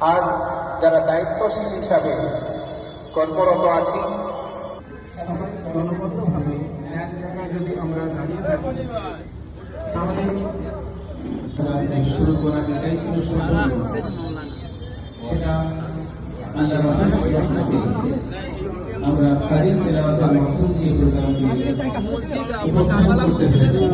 আর যারা দায়িত্বশীল হিসাবে কর্মরত আছি, দলবদ্ধভাবে এক জায়গায় যদি আমরা দাঁড়িয়ে থাকি তাহলে শুরু করা এটাই ছিল সেটা আমরা কারিম তেলাওয়াতের মাসুল দিয়ে প্রোগ্রামটি উপস্থাপন করতে পেরেছি।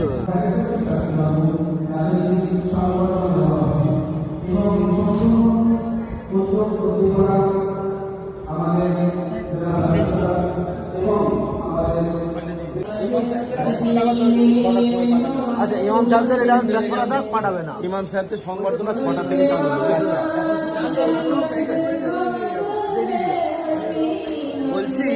আচ্ছা, ইমাম সাহেবদের এটা ব্যাখ্যাটা পাঠাবে না। ইমাম সাহেবদের সংবর্ধনা 6টা থেকে চালু হবে। আচ্ছা, বলছি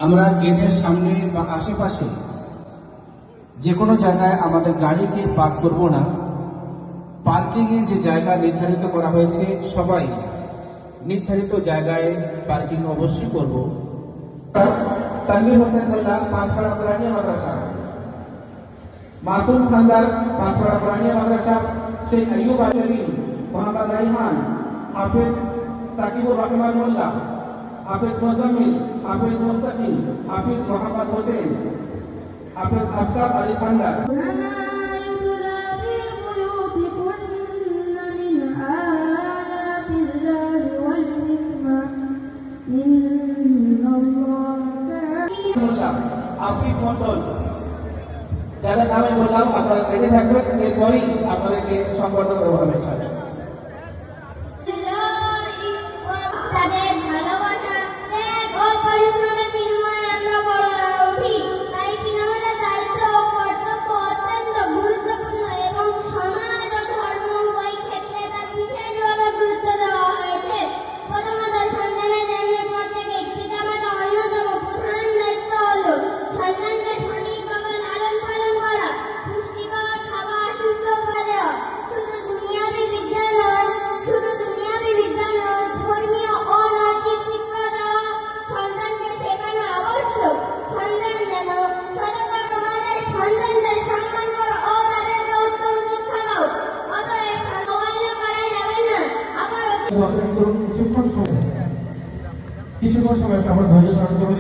আমরা গেটের সামনে বা আশেপাশে যে কোনো জায়গায় আমাদের গাড়িকে পার্ক করব না। পার্কিং এর যে জায়গা নির্ধারিত করা হয়েছে সবাই নির্ধারিত জায়গায় পার্কিং অবশ্যই করব। তানভীর হোসেন মোল্লা, পাঁচপাড়া কোরআনিয়া মাদ্রাসা, মাসুম খানদার, পাঁচপাড়া কোরআনিয়া মাদ্রাসা, শেখ আইয়ুব আলী, মোহাম্মদ রাইহান, হাফেজ সাকিবুর রহমান মোল্লা, হাফেজ মোজাম্মিল, হাফেজ মুস্তাকিম, হাফেজ মোহাম্মদ হোসেন, হাফেজ আফতাব আলী খান্দার। আফিফ মন্ডল, যাদের নামে বললাম আপনারা রেডি থাকবেন, এরপরই আপনাদেরকে সম্বর্ধনা দেওয়া হবে। তাদের ভালোবাসা, ত্যাগ ও পরিশ্রমের বিনিময়ে আমরা বড় উঠি। তাই পিতামাতার দায়িত্ব ও কর্তব্য অত্যন্ত গুরুত্বপূর্ণ এবং সমাজ ও ধর্ম উভয় ক্ষেত্রে তার বিশেষভাবে গুরুত্ব দেওয়া হয়েছে। প্রথমত, সন্তানের জন্মের পর থেকে পিতামাতা অন্যতম প্রধান দায়িত্ব হল সন্তানকে সঠিকভাবে লালন পালন করা, পুষ্টিকর খাবার সুস্থ করে দেওয়া। শুধু দুনিয়াবি বিদ্যা নয়, ধর্মীয় ও নৈতিক শিক্ষা দেওয়া সন্তানকে শেখানো আবশ্যক। সন্তান যেন সততা তোমাদের সন্তানদের সম্মান করো ও তাদেরকে উত্তম শিক্ষা দাও। অতএব অবহেলা করা যাবে না। আবার কিছুক্ষণ সময় আমরা ধৈর্য ধারণ করব।